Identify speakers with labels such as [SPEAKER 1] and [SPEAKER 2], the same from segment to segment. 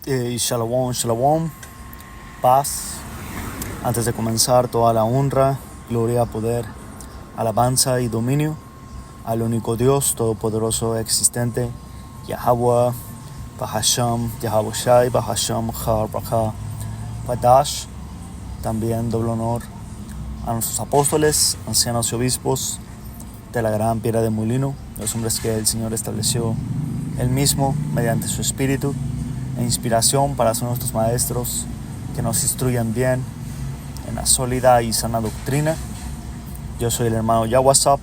[SPEAKER 1] Shalom, shalom, paz. Antes de comenzar, toda la honra, gloria, poder, alabanza y dominio al único Dios todopoderoso existente, Yahweh, Bahasham, Yahweh Shai, Bahasham, Har, Braha, Padash. También doble honor a nuestros apóstoles, ancianos y obispos de la gran piedra de molino, los hombres que el Señor estableció Él mismo mediante su Espíritu e inspiración para ser nuestros maestros, que nos instruyan bien en la sólida y sana doctrina. Yo soy el hermano Yawasap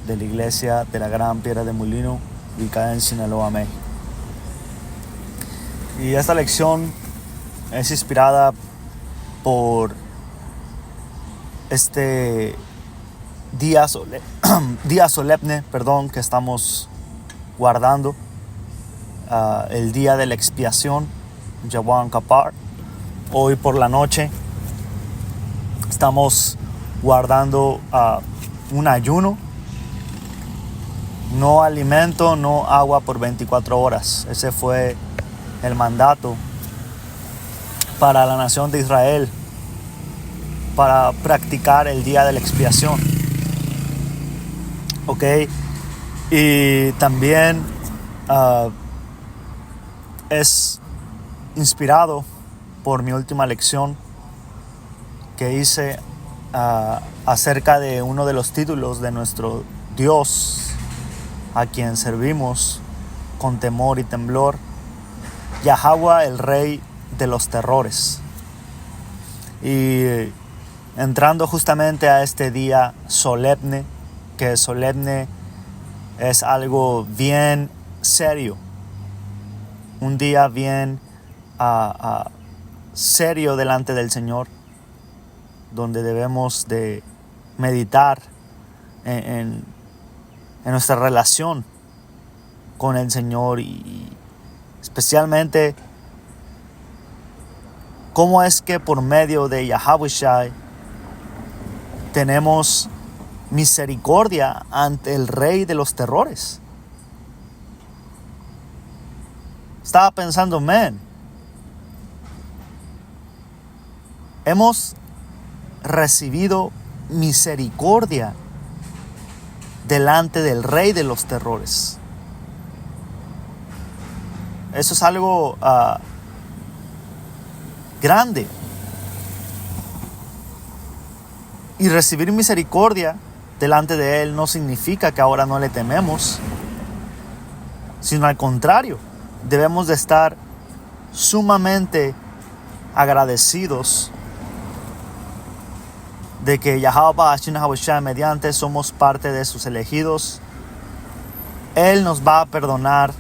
[SPEAKER 1] de la iglesia de la gran piedra de molino, ubicada en Sinaloa, México. Y esta lección es inspirada por este día solemne, que estamos guardando, el día de la expiación, Yom Kippur. Hoy por la noche estamos guardando un ayuno, no alimento, no agua por 24 horas. Ese fue el mandato para la nación de Israel para practicar el día de la expiación. Ok, y también es inspirado por mi última lección que hice acerca de uno de los títulos de nuestro Dios, a quien servimos con temor y temblor, Yahweh, el Rey de los terrores. Y entrando justamente a este día solemne, que solemne es algo bien serio, un día bien serio delante del Señor, donde debemos de meditar en nuestra relación con el Señor, y especialmente cómo es que por medio de Yahweh Shai tenemos misericordia ante el Rey de los terrores. Estaba pensando, hemos recibido misericordia delante del Rey de los terrores. Eso es algo grande. Y recibir misericordia delante de Él no significa que ahora no le tememos, sino al contrario, debemos de estar sumamente agradecidos de que Yahweh mediante somos parte de sus elegidos. Él nos va a perdonar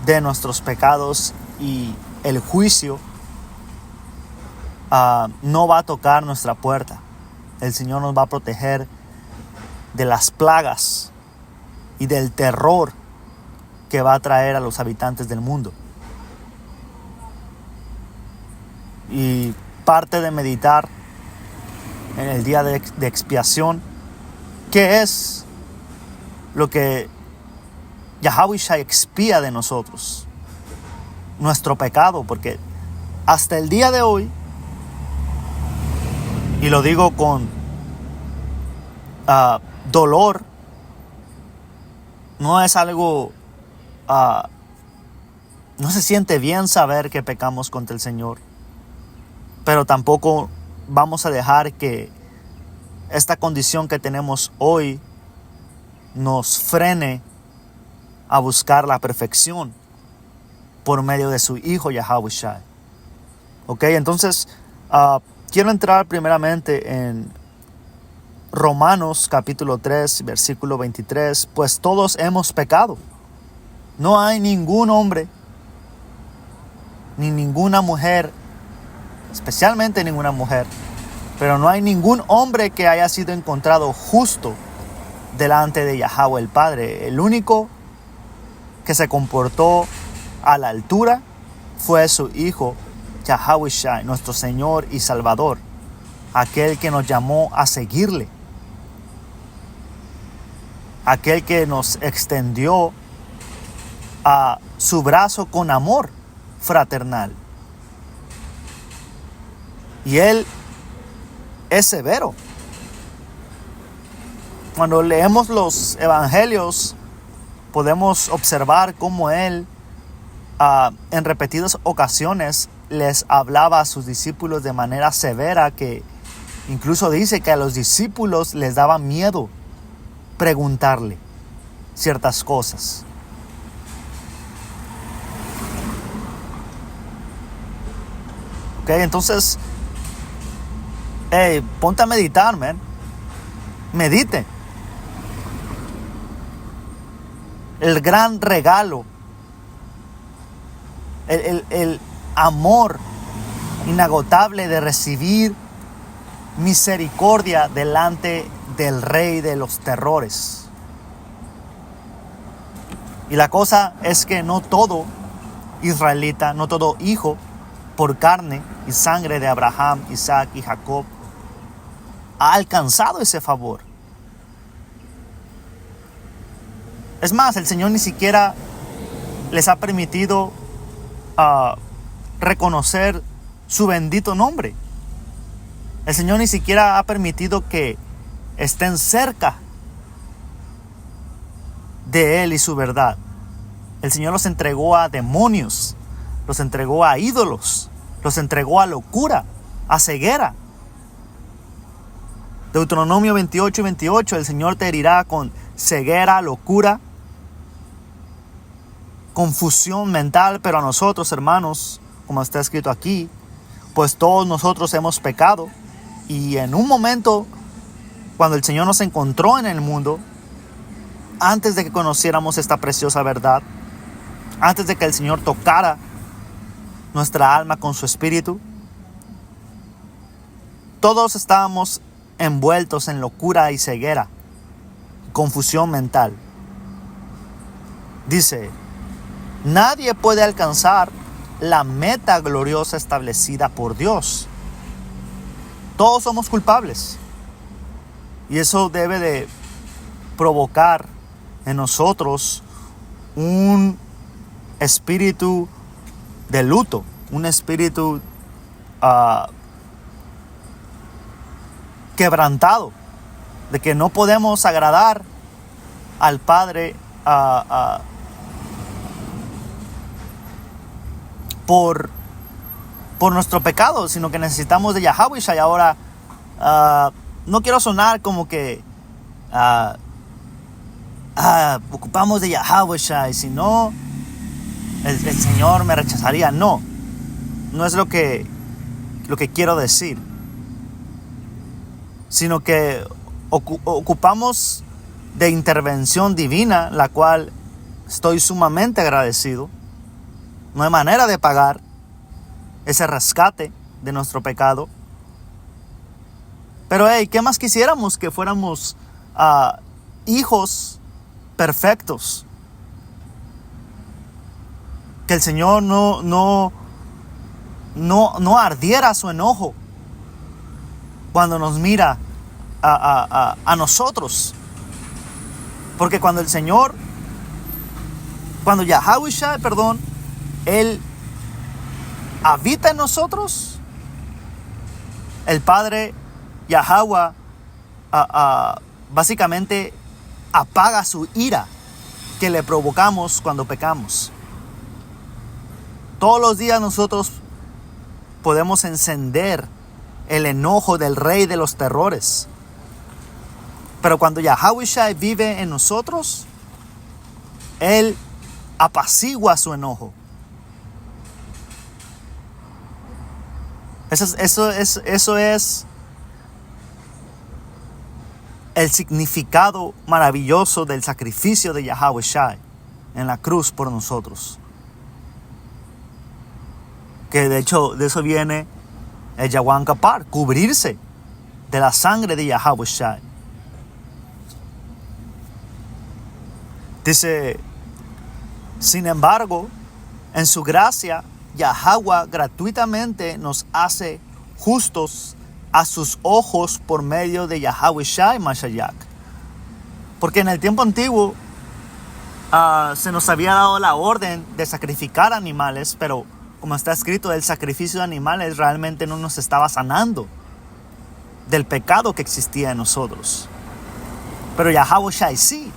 [SPEAKER 1] de nuestros pecados, y el juicio no va a tocar nuestra puerta. El Señor nos va a proteger de las plagas y del terror que va a traer a los habitantes del mundo. Y parte de meditar en el día de expiación, ¿qué es lo que Yahweh Shai expía de nosotros? Nuestro pecado, porque hasta el día de hoy, y lo digo con dolor, no es algo, no se siente bien saber que pecamos contra el Señor, pero tampoco vamos a dejar que esta condición que tenemos hoy nos frene a buscar la perfección por medio de su Hijo Yahweh Shai. Ok, entonces quiero entrar primeramente en Romanos capítulo 3, versículo 23. Pues todos hemos pecado. No hay ningún hombre ni ninguna mujer, especialmente ninguna mujer, pero no hay ningún hombre que haya sido encontrado justo delante de Yahweh el Padre. El único que se comportó a la altura fue su Hijo Yahweh Shai, nuestro Señor y Salvador, aquel que nos llamó a seguirle, aquel que nos extendió a su brazo con amor fraternal. Y Él es severo. Cuando leemos los evangelios, podemos observar cómo Él en repetidas ocasiones les hablaba a sus discípulos de manera severa, que incluso dice que a los discípulos les daba miedo preguntarle ciertas cosas. Ok, entonces, ponte a meditar, man. Medite. El gran regalo, el amor inagotable de recibir misericordia delante del Rey de los terrores. Y la cosa es que no todo israelita, no todo hijo por carne y sangre de Abraham, Isaac y Jacob ha alcanzado ese favor. Es más, el Señor ni siquiera les ha permitido reconocer su bendito nombre. El Señor ni siquiera ha permitido que estén cerca de Él y su verdad. El Señor los entregó a demonios, los entregó a ídolos, los entregó a locura, a ceguera. Deuteronomio 28 y 28, el Señor te herirá con ceguera, locura, confusión mental, pero a nosotros, hermanos, como está escrito aquí, pues todos nosotros hemos pecado. Y en un momento, cuando el Señor nos encontró en el mundo, antes de que conociéramos esta preciosa verdad, antes de que el Señor tocara nuestra alma con su espíritu, todos estábamos envueltos en locura y ceguera, confusión mental. Dice, nadie puede alcanzar la meta gloriosa establecida por Dios. Todos somos culpables. Y eso debe de provocar en nosotros un espíritu de luto, un espíritu quebrantado, de que no podemos agradar al Padre por nuestro pecado, sino que necesitamos de Yahweh. Y ahora no quiero sonar como que ocupamos de Yahweh, si no el Señor me rechazaría. No es lo que quiero decir, sino que ocupamos de intervención divina, la cual estoy sumamente agradecido. No hay manera de pagar ese rescate de nuestro pecado. Pero ¿qué más quisiéramos? Que fuéramos hijos perfectos. Que el Señor no ardiera su enojo cuando nos mira a nosotros. Porque cuando Yahweh Shai, Él habita en nosotros, el Padre Yahweh básicamente apaga su ira que le provocamos cuando pecamos. Todos los días nosotros podemos encender el enojo del Rey de los terrores. Pero cuando Yahweh Shai vive en nosotros, Él apacigua su enojo. Eso es el significado maravilloso del sacrificio de Yahweh Shai en la cruz por nosotros. Que de hecho de eso viene el Yawan Kapar, cubrirse de la sangre de Yahweh Shai. Dice, sin embargo, en su gracia, Yahweh gratuitamente nos hace justos a sus ojos por medio de Yahweh Shai Mashiach. Porque en el tiempo antiguo se nos había dado la orden de sacrificar animales, pero como está escrito, el sacrificio de animales realmente no nos estaba sanando del pecado que existía en nosotros. Pero Yahweh Shai sí.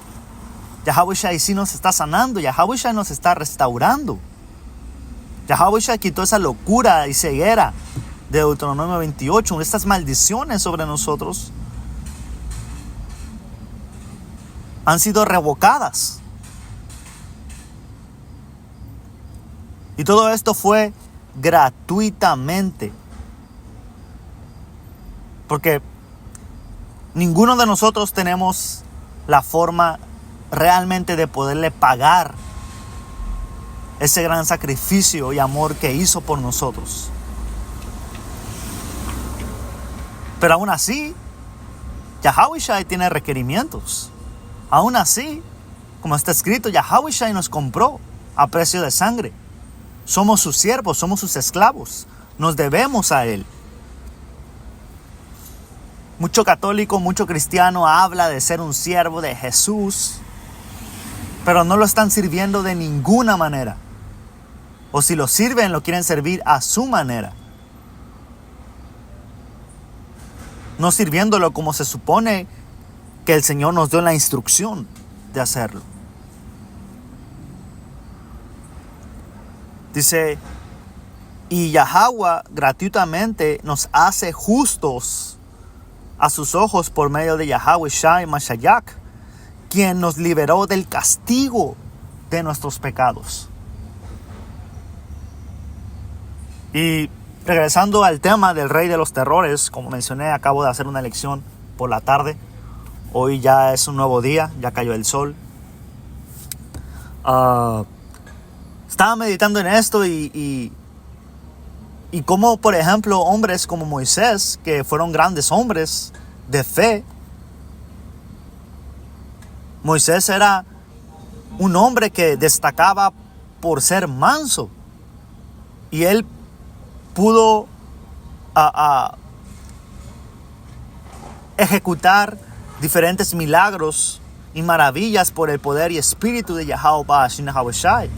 [SPEAKER 1] Yahweh Shai sí nos está sanando. Yahweh Shai nos está restaurando. Yahweh Shai quitó esa locura y ceguera de Deuteronomio 28. Estas maldiciones sobre nosotros han sido revocadas. Y todo esto fue gratuitamente. Porque ninguno de nosotros tenemos la forma realmente de poderle pagar ese gran sacrificio y amor que hizo por nosotros. Pero aún así, Yahweh Shai tiene requerimientos. Aún así, como está escrito, Yahweh Shai nos compró a precio de sangre. Somos sus siervos, somos sus esclavos. Nos debemos a Él. Mucho católico, mucho cristiano habla de ser un siervo de Jesús, pero no lo están sirviendo de ninguna manera. O si lo sirven, lo quieren servir a su manera. No sirviéndolo como se supone que el Señor nos dio la instrucción de hacerlo. Dice, y Yahweh gratuitamente nos hace justos a sus ojos por medio de Yahweh Shai Mashiach, quien nos liberó del castigo de nuestros pecados. Y regresando al tema del Rey de los Terrores, como mencioné, acabo de hacer una lección por la tarde. Hoy ya es un nuevo día, ya cayó el sol. Estaba meditando en esto y cómo, por ejemplo, hombres como Moisés, que fueron grandes hombres de fe. Moisés era un hombre que destacaba por ser manso. Y él pudo ejecutar diferentes milagros y maravillas por el poder y espíritu de Yahweh Shai.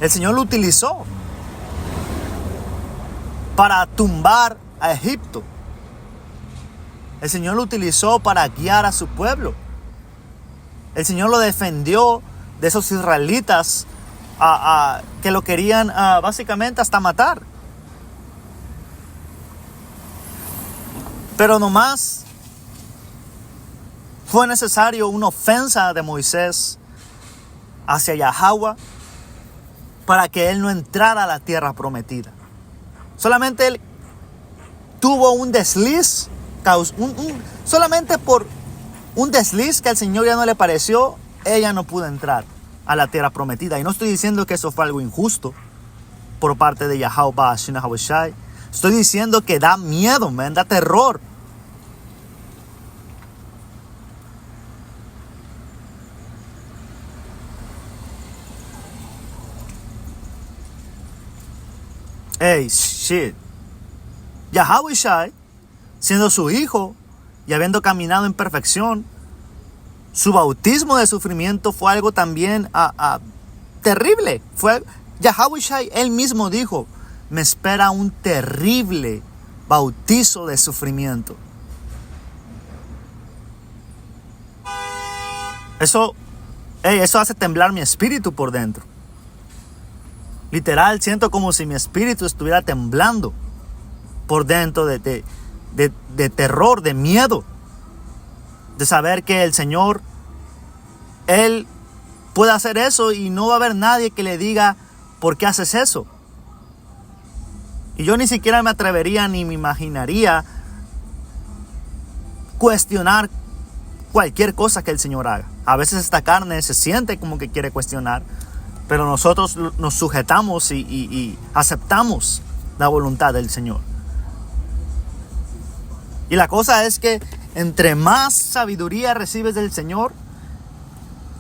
[SPEAKER 1] El Señor lo utilizó para tumbar a Egipto. El Señor lo utilizó para guiar a su pueblo. El Señor lo defendió de esos israelitas que lo querían básicamente hasta matar. Pero nomás fue necesario una ofensa de Moisés hacia Yahweh para que él no entrara a la tierra prometida. Solamente él tuvo un desliz, solamente por un desliz que al Señor ya no le pareció, ella no pudo entrar a la tierra prometida. Y no estoy diciendo que eso fue algo injusto por parte de Yahweh Shai. Estoy diciendo que da miedo, da terror. Hey, shit. Yahweh Shai, siendo su hijo y habiendo caminado en perfección, su bautismo de sufrimiento fue algo también terrible. Yahweh Shai, él mismo dijo, me espera un terrible bautizo de sufrimiento. Eso hace temblar mi espíritu por dentro. Literal, siento como si mi espíritu estuviera temblando por dentro de terror, de miedo, de saber que el Señor, Él puede hacer eso y no va a haber nadie que le diga ¿por qué haces eso? Y yo ni siquiera me atrevería ni me imaginaría cuestionar cualquier cosa que el Señor haga. A veces esta carne se siente como que quiere cuestionar, pero nosotros nos sujetamos y aceptamos la voluntad del Señor. Y la cosa es que entre más sabiduría recibes del Señor,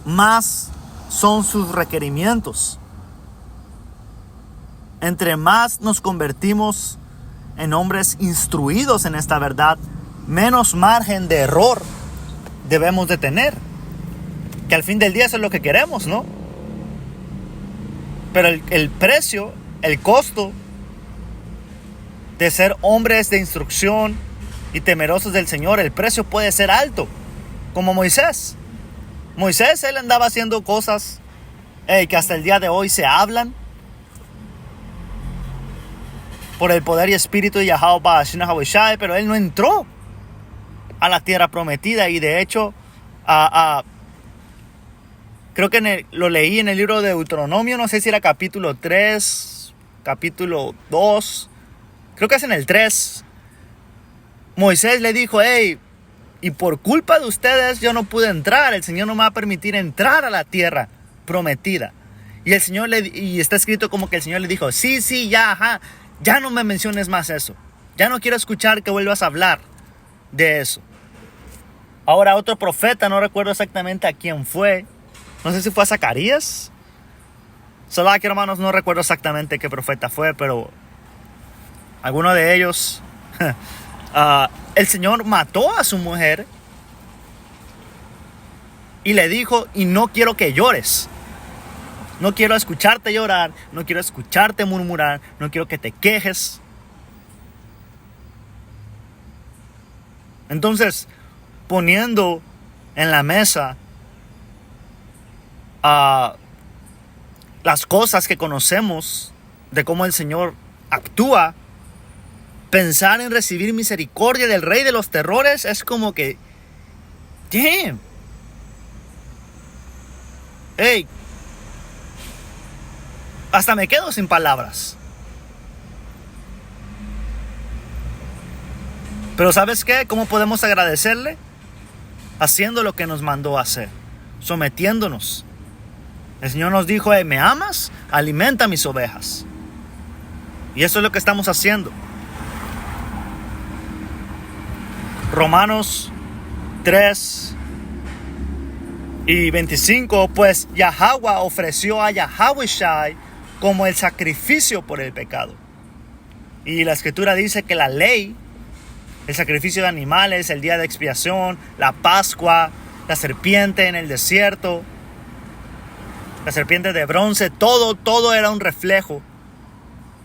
[SPEAKER 1] más son sus requerimientos. Entre más nos convertimos en hombres instruidos en esta verdad, menos margen de error debemos de tener. Que al fin del día eso es lo que queremos, ¿no? Pero el precio el costo de ser hombres de instrucción y temerosos del Señor, el precio puede ser alto, como Moisés. Moisés, él andaba haciendo cosas que hasta el día de hoy se hablan por el poder y espíritu de Yahweh Shai, pero él no entró a la tierra prometida. Y de hecho, creo que lo leí en el libro de Deuteronomio, no sé si era capítulo 3, capítulo 2, creo que es en el 3. Moisés le dijo, hey, y por culpa de ustedes yo no pude entrar, el Señor no me va a permitir entrar a la tierra prometida. Y el Señor y está escrito como que el Señor le dijo, sí, ya, ajá, ya no me menciones más eso. Ya no quiero escuchar que vuelvas a hablar de eso. Ahora otro profeta, no recuerdo exactamente a quién fue. No sé si fue a Zacarías. Solo aquí, hermanos, no recuerdo exactamente qué profeta fue, pero alguno de ellos, el Señor mató a su mujer y le dijo, y no quiero que llores. No quiero escucharte llorar, no quiero escucharte murmurar, no quiero que te quejes. Entonces, poniendo en la mesa las cosas que conocemos de cómo el Señor actúa, pensar en recibir misericordia del Rey de los terrores es como que, damn, hey, hasta me quedo sin palabras. Pero ¿sabes qué? ¿Cómo podemos agradecerle? Haciendo lo que nos mandó a hacer, sometiéndonos. El Señor nos dijo, hey, ¿me amas? Alimenta mis ovejas. Y eso es lo que estamos haciendo. Romanos 3 y 25, pues Yahweh ofreció a Yahweh Shai como el sacrificio por el pecado. Y la escritura dice que la ley, el sacrificio de animales, el día de expiación, la Pascua, la serpiente en el desierto, la serpiente de bronce, todo era un reflejo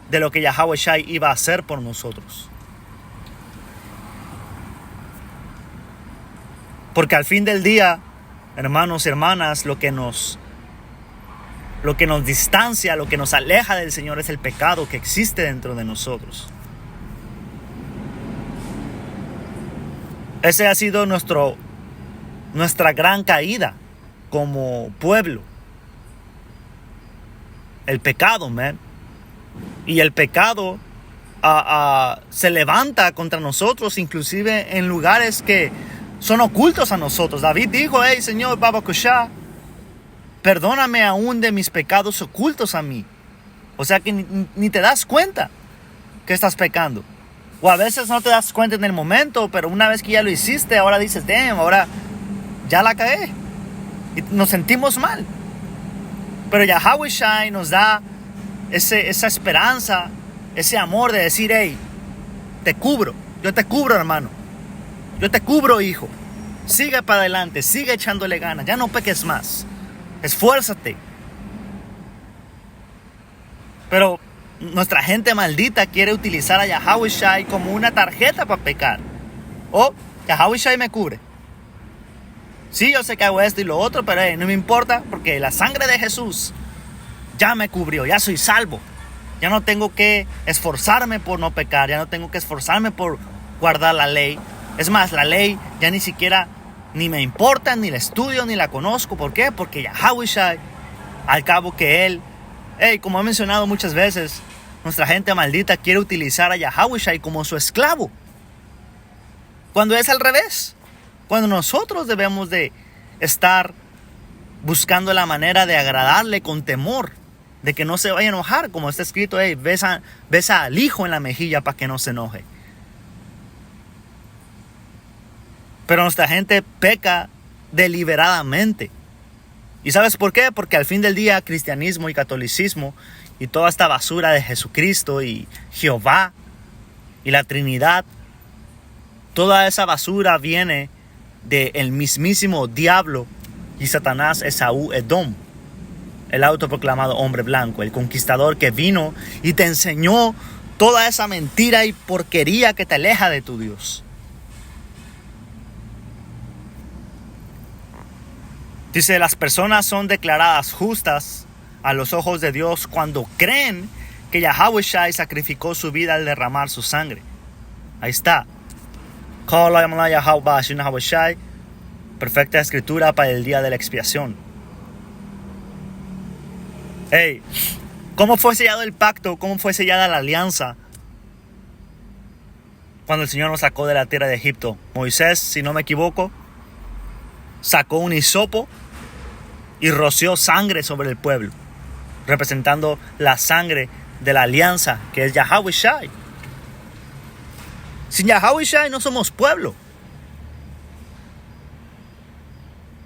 [SPEAKER 1] de lo que Yahweh Shai iba a hacer por nosotros. Porque al fin del día, hermanos y hermanas, lo que nos distancia, lo que nos aleja del Señor es el pecado que existe dentro de nosotros. Ese ha sido nuestra gran caída como pueblo. El pecado, man. Y el pecado se levanta contra nosotros, inclusive en lugares que son ocultos a nosotros. David dijo, hey, Señor, Babakushá, perdóname aún de mis pecados ocultos a mí. O sea que ni te das cuenta que estás pecando. O a veces no te das cuenta en el momento, pero una vez que ya lo hiciste, ahora dices, damn, ahora ya la cagué. Y nos sentimos mal. Pero Yahweh Shai nos da esa esperanza, ese amor de decir, hey, te cubro, yo te cubro, hermano. Yo te cubro, hijo. Sigue para adelante, sigue echándole ganas, ya no peques más. Esfuérzate. Pero nuestra gente maldita quiere utilizar a Yahweh Shai como una tarjeta para pecar. Oh, Yahweh Shai me cubre. Sí, yo sé que hago esto y lo otro, pero no me importa porque la sangre de Jesús ya me cubrió, ya soy salvo. Ya no tengo que esforzarme por no pecar, ya no tengo que esforzarme por guardar la ley. Es más, la ley ya ni siquiera ni me importa, ni la estudio, ni la conozco. ¿Por qué? Porque Yahweh Shai, al cabo que Él, como he mencionado muchas veces, nuestra gente maldita quiere utilizar a Yahweh Shai como su esclavo. Cuando es al revés. Cuando nosotros debemos de estar buscando la manera de agradarle con temor, de que no se vaya a enojar, como está escrito, besa al hijo en la mejilla para que no se enoje. Pero nuestra gente peca deliberadamente. ¿Y sabes por qué? Porque al fin del día, cristianismo y catolicismo y toda esta basura de Jesucristo y Jehová y la Trinidad, toda esa basura viene del mismísimo diablo y Satanás, Esaú, Edom. el autoproclamado hombre blanco, el conquistador que vino y te enseñó toda esa mentira y porquería que te aleja de tu Dios. Dice, las personas son declaradas justas a los ojos de Dios cuando creen que Yahweh Shai sacrificó su vida al derramar su sangre. Ahí está. Perfecta escritura para el día de la expiación. Hey, ¿cómo fue sellado el pacto? ¿Cómo fue sellada la alianza cuando el Señor nos sacó de la tierra de Egipto? Moisés, si no me equivoco, sacó un hisopo y roció sangre sobre el pueblo, representando la sangre de la alianza que es Yahweh Shai. Sin Yahweh Shai no somos pueblo.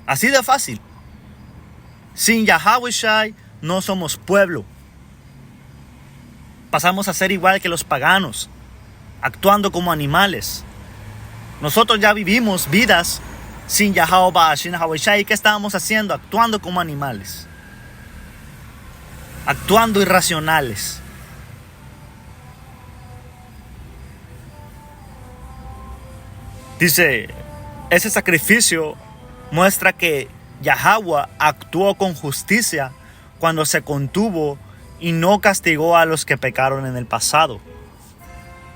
[SPEAKER 1] Así de fácil. Sin Yahweh Shai no somos pueblo. Pasamos a ser igual que los paganos, actuando como animales. Nosotros ya vivimos vidas sin Yahweh Shai. ¿Qué estábamos haciendo? Actuando como animales. Actuando irracionales. Dice, ese sacrificio muestra que Yahweh actuó con justicia cuando se contuvo y no castigó a los que pecaron en el pasado.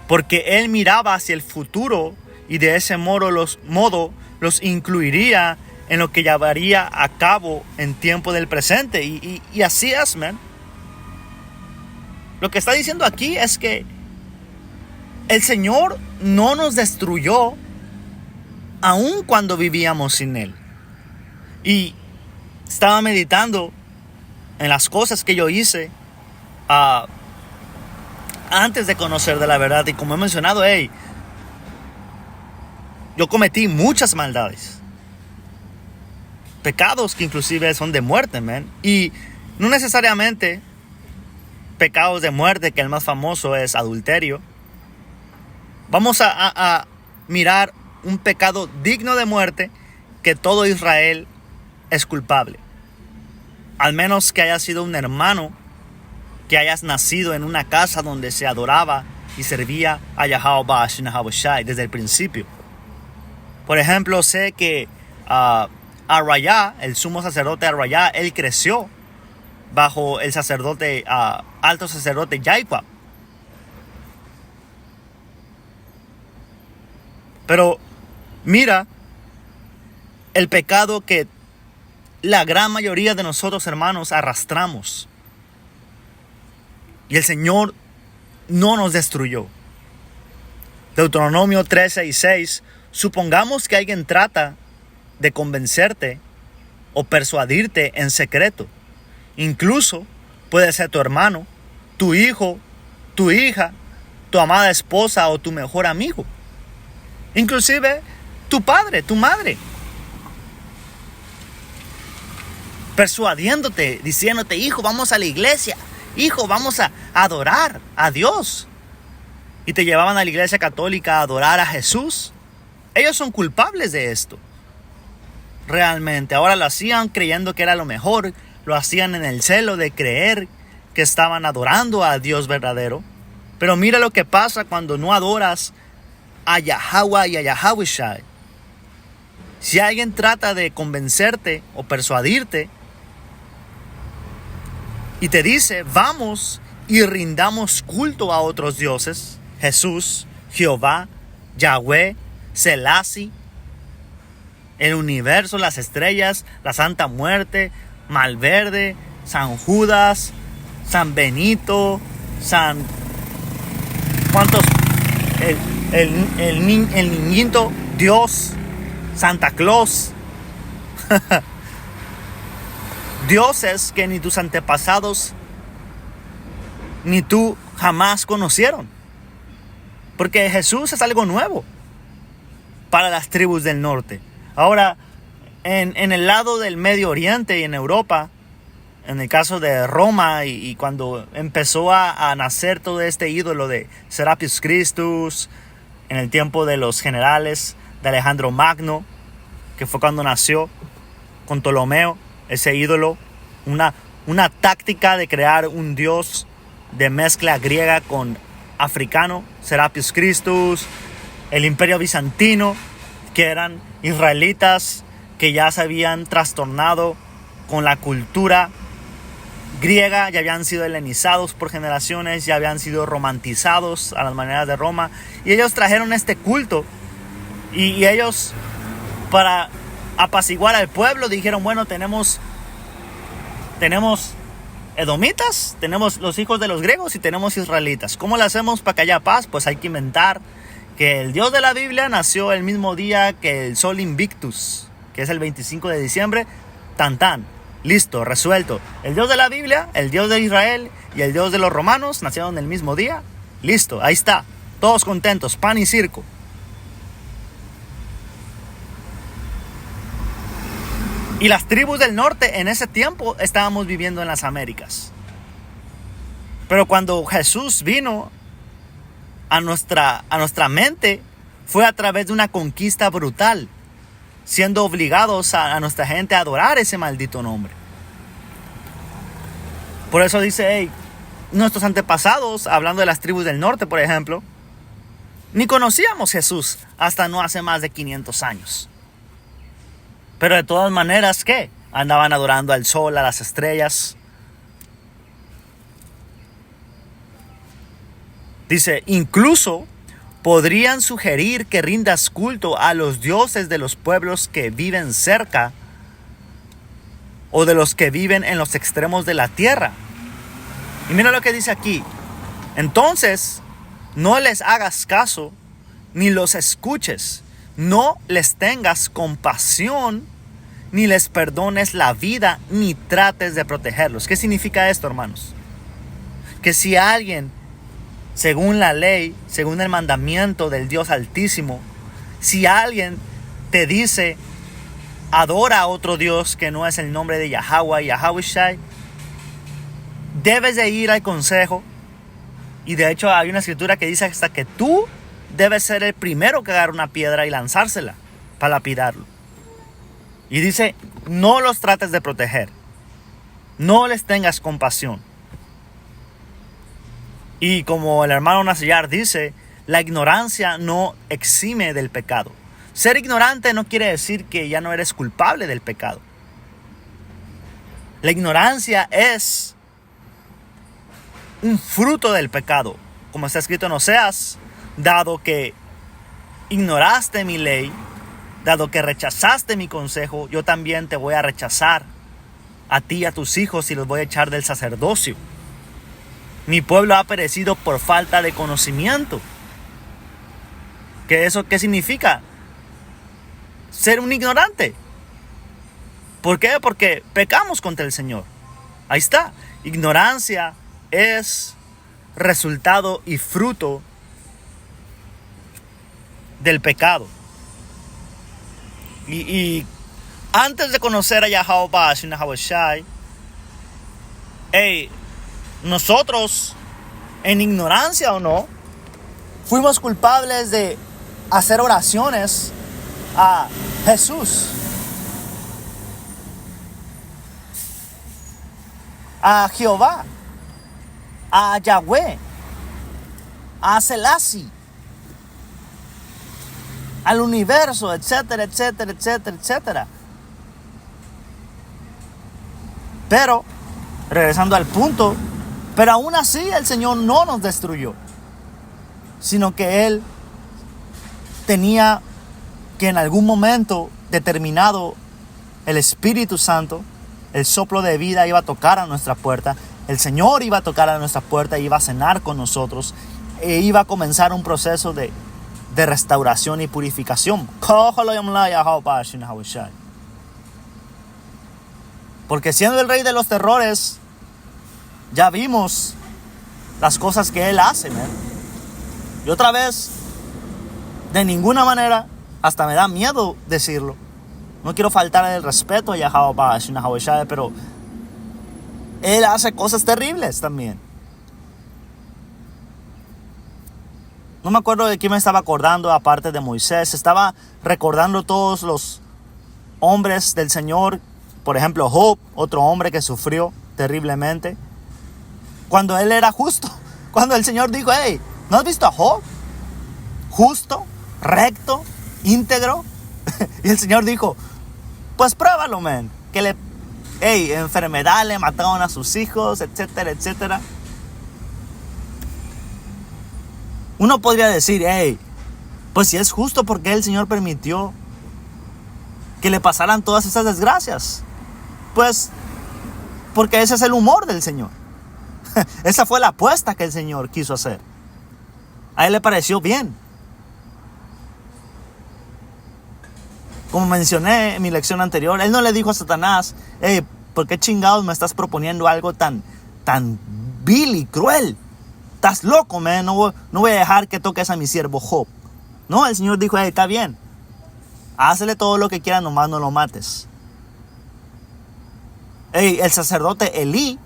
[SPEAKER 1] Porque Él miraba hacia el futuro y de ese modo los incluiría en lo que llevaría a cabo en tiempo del presente. Y así es, man. Lo que está diciendo aquí es que el Señor no nos destruyó aun cuando vivíamos sin Él. Y estaba meditando en las cosas que yo hice antes de conocer de la verdad. Y como he mencionado, yo cometí muchas maldades. Pecados que inclusive son de muerte, man. Y no necesariamente pecados de muerte, que el más famoso es adulterio. Vamos a mirar un pecado digno de muerte que todo Israel es culpable. Al menos que hayas sido un hermano, que hayas nacido en una casa donde se adoraba y servía a Yahweh Shai desde el principio. Por ejemplo, sé que Arayá, el sumo sacerdote Arayá, él creció bajo el sacerdote, alto sacerdote Yaikwa. Pero mira el pecado que la gran mayoría de nosotros, hermanos, arrastramos. Y el Señor no nos destruyó. Deuteronomio 13:6. Supongamos que alguien trata de convencerte o persuadirte en secreto. Incluso puede ser tu hermano, tu hijo, tu hija, tu amada esposa o tu mejor amigo. Inclusive tu padre, tu madre. Persuadiéndote, diciéndote, hijo, vamos a la iglesia. Hijo, vamos a adorar a Dios. Y te llevaban a la iglesia católica a adorar a Jesús. Ellos son culpables de esto. Realmente. Ahora lo hacían creyendo que era lo mejor. Lo hacían en el celo de creer que estaban adorando a Dios verdadero. Pero mira lo que pasa cuando no adoras a Yahweh y a Yahweh Shai. Si alguien trata de convencerte o persuadirte y te dice, vamos y rindamos culto a otros dioses, Jesús, Jehová, Yahweh, Selassie, el universo, las estrellas, la Santa Muerte, Malverde, San Judas, San Benito, San... ¿Cuántos? El niñito Dios, Santa Claus. Dioses que ni tus antepasados ni tú jamás conocieron. Porque Jesús es algo nuevo para las tribus del norte. Ahora, en el lado del Medio Oriente y en Europa, en el caso de Roma y cuando empezó a nacer todo este ídolo de Serapis Christus, en el tiempo de los generales de Alejandro Magno, que fue cuando nació con Ptolomeo, ese ídolo, una una táctica de crear un dios de mezcla griega con africano, Serapis Christus, el Imperio Bizantino, que eran israelitas que ya se habían trastornado con la cultura griega, ya habían sido helenizados por generaciones, ya habían sido romantizados a las maneras de Roma, y ellos trajeron este culto, y ellos, para apaciguar al pueblo, dijeron: bueno, tenemos edomitas, tenemos los hijos de los griegos y tenemos israelitas. ¿Cómo le hacemos para que haya paz? Pues hay que inventar que el Dios de la Biblia nació el mismo día que el Sol Invictus, que es el 25 de diciembre. Tan tan, listo, resuelto. El Dios de la Biblia, el Dios de Israel y el Dios de los romanos nacieron el mismo día. Listo, ahí está. Todos contentos, pan y circo. Y las tribus del norte en ese tiempo estábamos viviendo en las Américas. Pero cuando Jesús vino a nuestra mente, fue a través de una conquista brutal, siendo obligados a nuestra gente a adorar ese maldito nombre. Por eso dice, hey, nuestros antepasados, hablando de las tribus del norte, por ejemplo, ni conocíamos a Jesús hasta no hace más de 500 años. Pero de todas maneras, ¿qué? Andaban adorando al sol, a las estrellas. Dice, incluso podrían sugerir que rindas culto a los dioses de los pueblos que viven cerca o de los que viven en los extremos de la tierra. Y mira lo que dice aquí. Entonces, no les hagas caso ni los escuches. No les tengas compasión, ni les perdones la vida, ni trates de protegerlos. ¿Qué significa esto, hermanos? Que si alguien, según la ley, según el mandamiento del Dios Altísimo, si alguien te dice, adora a otro Dios que no es el nombre de Yahweh, Yahweh, debes de ir al consejo. Y de hecho hay una escritura que dice hasta que tú debes ser el primero que agarre una piedra y lanzársela para lapidarlo. Y dice, no los trates de proteger. No les tengas compasión. Y como el hermano Nasiyar dice, la ignorancia no exime del pecado. Ser ignorante no quiere decir que ya no eres culpable del pecado. La ignorancia es un fruto del pecado. Como está escrito en Oseas, dado que ignoraste mi ley, dado que rechazaste mi consejo, yo también te voy a rechazar a ti y a tus hijos y los voy a echar del sacerdocio. Mi pueblo ha perecido por falta de conocimiento. ¿Eso qué significa? Ser un ignorante. ¿Por qué? Porque pecamos contra el Señor. Ahí está. Ignorancia es resultado y fruto del pecado. Y antes de conocer a Yahweh Shai, nosotros, en ignorancia o no, fuimos culpables de hacer oraciones a Jesús, a Jehová, a Yahweh, a Selassie, al universo, etcétera, etcétera, etcétera, etcétera. Pero, regresando al punto, pero aún así el Señor no nos destruyó, sino que Él tenía que en algún momento determinado el Espíritu Santo, el soplo de vida, iba a tocar a nuestra puerta. El Señor iba a tocar a nuestra puerta, iba a cenar con nosotros e iba a comenzar un proceso de restauración y purificación. Porque siendo el rey de los terrores, ya vimos las cosas que Él hace, ¿no? Y otra vez, de ninguna manera, hasta me da miedo decirlo, no quiero faltar el respeto a Yahweh, pero Él hace cosas terribles también. No me acuerdo de quién me estaba acordando aparte de Moisés. Estaba recordando todos los hombres del Señor. Por ejemplo, Job, otro hombre que sufrió terriblemente. Cuando él era justo. Cuando el Señor dijo, hey, ¿no has visto a Job? Justo, recto, íntegro. Y el Señor dijo, pues pruébalo, man. Que enfermedad, le mataron a sus hijos, etcétera, etcétera. Uno podría decir, hey, pues si es justo, ¿por qué el Señor permitió que le pasaran todas esas desgracias? Pues porque ese es el humor del Señor. Esa fue la apuesta que el Señor quiso hacer. A él le pareció bien. Como mencioné en mi lección anterior, él no le dijo a Satanás, hey, ¿por qué chingados me estás proponiendo algo tan vil y cruel? Estás loco, man. No voy a dejar que toques a mi siervo Job. No, el Señor dijo, hey, está bien. Hazle todo lo que quieras, nomás no lo mates. Hey, el sacerdote Elí,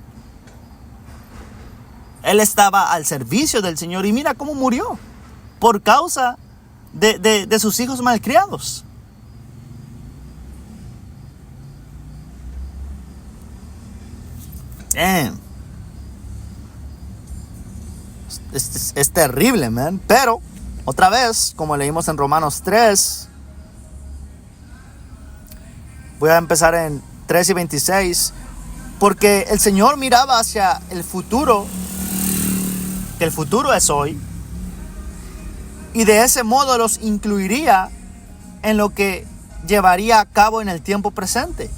[SPEAKER 1] él estaba al servicio del Señor y mira cómo murió. Por causa de sus hijos malcriados. Damn. Es terrible, man. Pero, otra vez, como leímos en Romanos 3, voy a empezar en 3 y 26. Porque el Señor miraba hacia el futuro, que el futuro es hoy, y de ese modo los incluiría en lo que llevaría a cabo en el tiempo presente.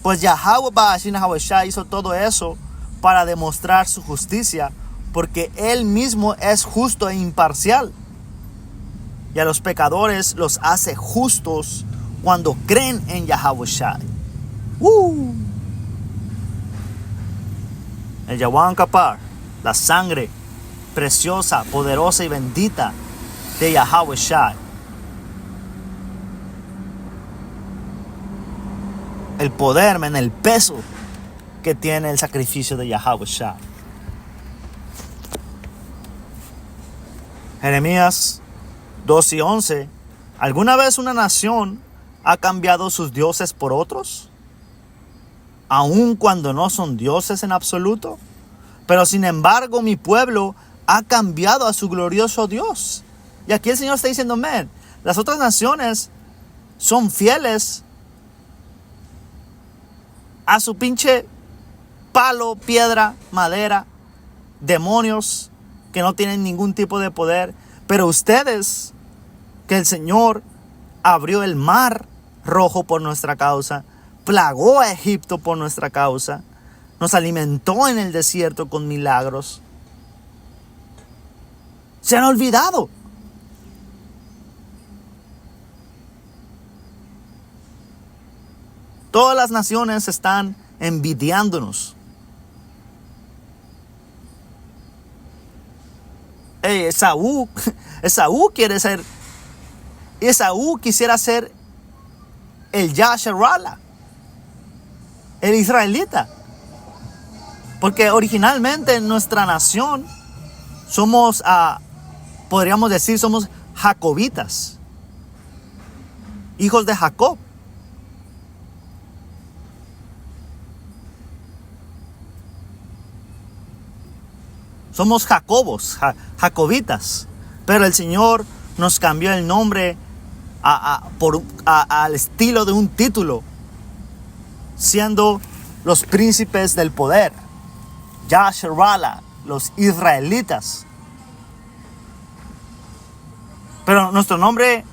[SPEAKER 1] Pues Yahweh Ba'ashin Hawashai hizo todo eso para demostrar su justicia, porque Él mismo es justo e imparcial. Y a los pecadores los hace justos cuando creen en Yahweh Shai. El Yahuan Kapar, la sangre preciosa, poderosa y bendita de Yahweh Shai. El poder, en el peso que tiene el sacrificio de Yahweh Shai. Jeremías 2 y 11. ¿Alguna vez una nación ha cambiado sus dioses por otros? Aun cuando no son dioses en absoluto. Pero sin embargo mi pueblo ha cambiado a su glorioso Dios. Y aquí el Señor está diciendo, man, las otras naciones son fieles a su pinche palo, piedra, madera, demonios que no tienen ningún tipo de poder. Pero ustedes, que el Señor abrió el mar rojo por nuestra causa, plagó a Egipto por nuestra causa, nos alimentó en el desierto con milagros, se han olvidado. Todas las naciones están envidiándonos. Esaú quiere ser, Esaú quisiera ser el Yasharala, el israelita. Porque originalmente en nuestra nación somos, podríamos decir, somos jacobitas, hijos de Jacob. Somos jacobos, jacobitas. Pero el Señor nos cambió el nombre al estilo de un título, siendo los príncipes del poder, Yasharala, los israelitas. Pero nuestro nombre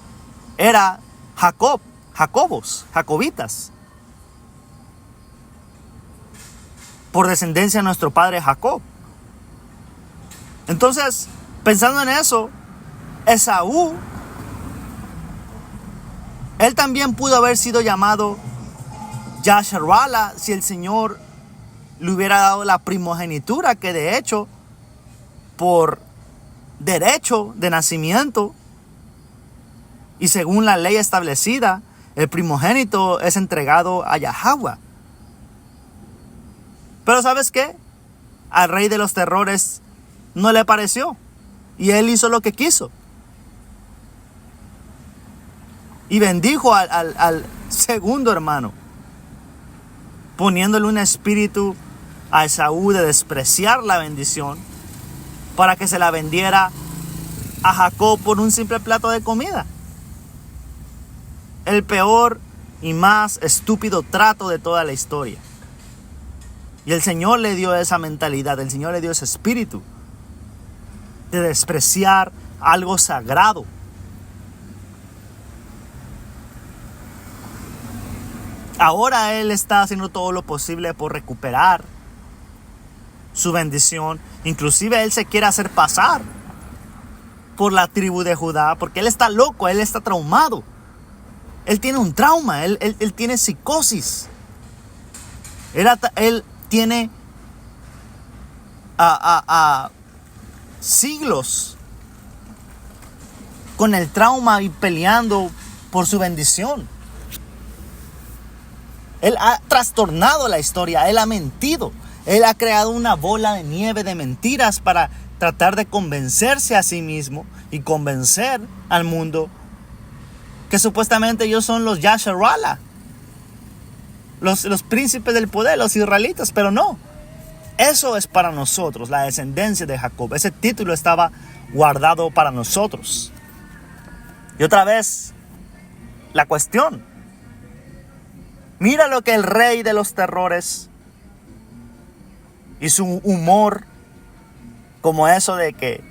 [SPEAKER 1] era Jacob, Jacobos, jacobitas, por descendencia de nuestro padre Jacob. Entonces, pensando en eso, Esaú, él también pudo haber sido llamado Yasharala si el Señor le hubiera dado la primogenitura, que de hecho, por derecho de nacimiento y según la ley establecida, el primogénito es entregado a Yahweh. Pero ¿sabes qué? Al rey de los terrores no le pareció, y él hizo lo que quiso, y bendijo al segundo hermano, poniéndole un espíritu a Esaú de despreciar la bendición para que se la vendiera a Jacob por un simple plato de comida. El peor y más estúpido trato de toda la historia. Y el Señor le dio esa mentalidad, el Señor le dio ese espíritu de despreciar algo sagrado. Ahora Él está haciendo todo lo posible por recuperar su bendición. Inclusive Él se quiere hacer pasar por la tribu de Judá, porque Él está loco, Él está traumado. Él tiene un trauma, él tiene psicosis. Él tiene siglos con el trauma y peleando por su bendición. Él ha trastornado la historia, él ha mentido. Él ha creado una bola de nieve de mentiras para tratar de convencerse a sí mismo y convencer al mundo que supuestamente ellos son los Yasharala, los príncipes del poder, los israelitas, pero no. Eso es para nosotros, la descendencia de Jacob. Ese título estaba guardado para nosotros. Y otra vez, la cuestión. Mira lo que el rey de los terrores y su humor, como eso de que...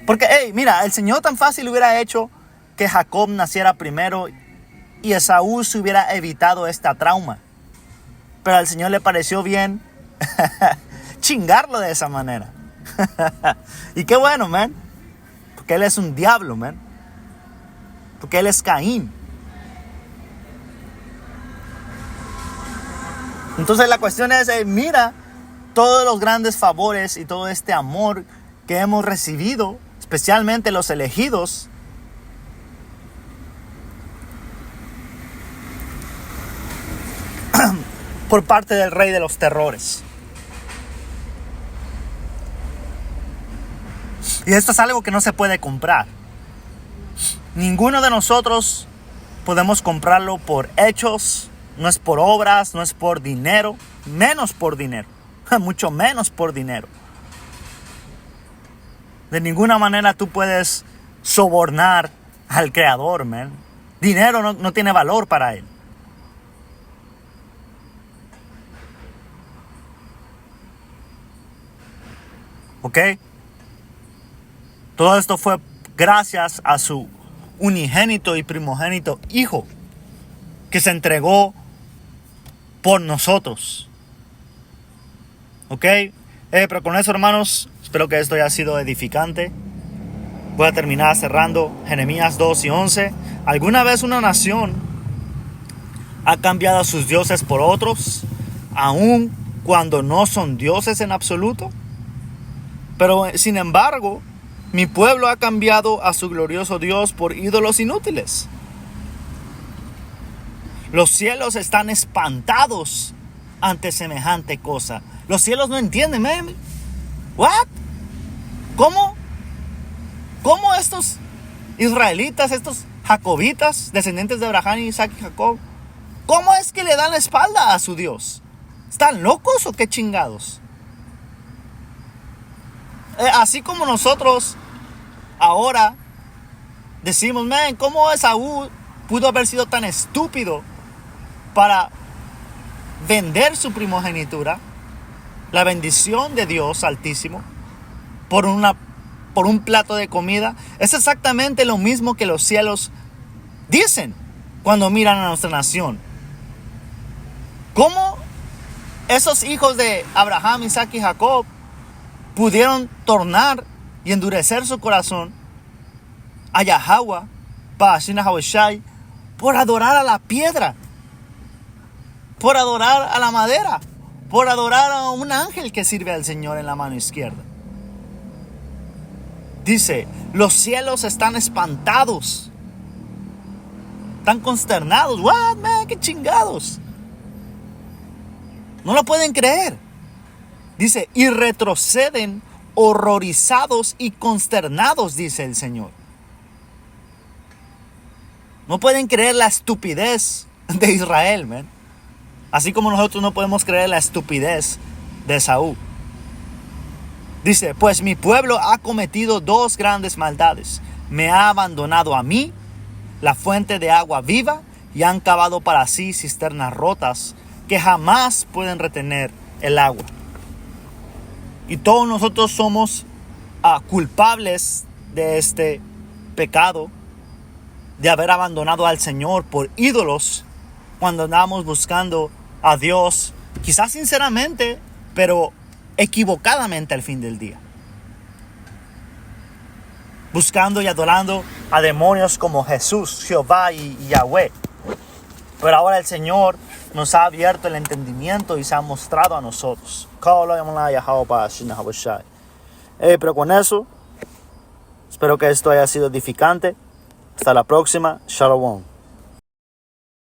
[SPEAKER 1] Porque, mira, el Señor tan fácil hubiera hecho que Jacob naciera primero y Esaú se hubiera evitado esta trauma. Pero al Señor le pareció bien chingarlo de esa manera. Y qué bueno, man. Porque Él es un diablo, man. Porque Él es Caín. Entonces la cuestión es, mira todos los grandes favores y todo este amor que hemos recibido, especialmente los elegidos, por parte del rey de los terrores. Y esto es algo que no se puede comprar. Ninguno de nosotros podemos comprarlo por hechos, no es por obras, no es por dinero, menos por dinero, mucho menos por dinero. De ninguna manera tú puedes sobornar al Creador, man. Dinero no tiene valor para Él. ¿Ok? Todo esto fue gracias a su unigénito y primogénito Hijo, que se entregó por nosotros. ¿Ok? Pero con eso, hermanos, espero que esto haya sido edificante. Voy a terminar cerrando Jeremías 2 y 11. ¿Alguna vez una nación ha cambiado a sus dioses por otros, aun cuando no son dioses en absoluto? Pero sin embargo, mi pueblo ha cambiado a su glorioso Dios por ídolos inútiles. Los cielos están espantados ante semejante cosa. Los cielos no entienden, man. What? ¿Cómo estos israelitas, estos jacobitas, descendientes de Abraham, Isaac y Jacob, cómo es que le dan la espalda a su Dios? ¿Están locos o qué chingados? Así como nosotros ahora decimos, man, ¿cómo Esaú pudo haber sido tan estúpido para vender su primogenitura, la bendición de Dios Altísimo, por un plato de comida? Es exactamente lo mismo que los cielos dicen cuando miran a nuestra nación. ¿Cómo esos hijos de Abraham, Isaac y Jacob pudieron tornar y endurecer su corazón a Yahweh, Ba'ashina Hawashai, por adorar a la piedra, por adorar a la madera, por adorar a un ángel que sirve al Señor en la mano izquierda? Dice, los cielos están espantados, están consternados. What, man, qué chingados. No lo pueden creer. Dice, y retroceden horrorizados y consternados, dice el Señor. No pueden creer la estupidez de Israel, man. Así como nosotros no podemos creer la estupidez de Esaú. Dice, pues mi pueblo ha cometido dos grandes maldades. Me ha abandonado a mí, la fuente de agua viva, y han cavado para sí cisternas rotas que jamás pueden retener el agua. Y todos nosotros somos culpables de este pecado, de haber abandonado al Señor por ídolos cuando andamos buscando a Dios, quizás sinceramente, pero equivocadamente al fin del día. Buscando y adorando a demonios como Jesús, Jehová y Yahweh. Pero ahora el Señor nos ha abierto el entendimiento y se ha mostrado a nosotros. Pero con eso, espero que esto haya sido edificante. Hasta la próxima. Shalom.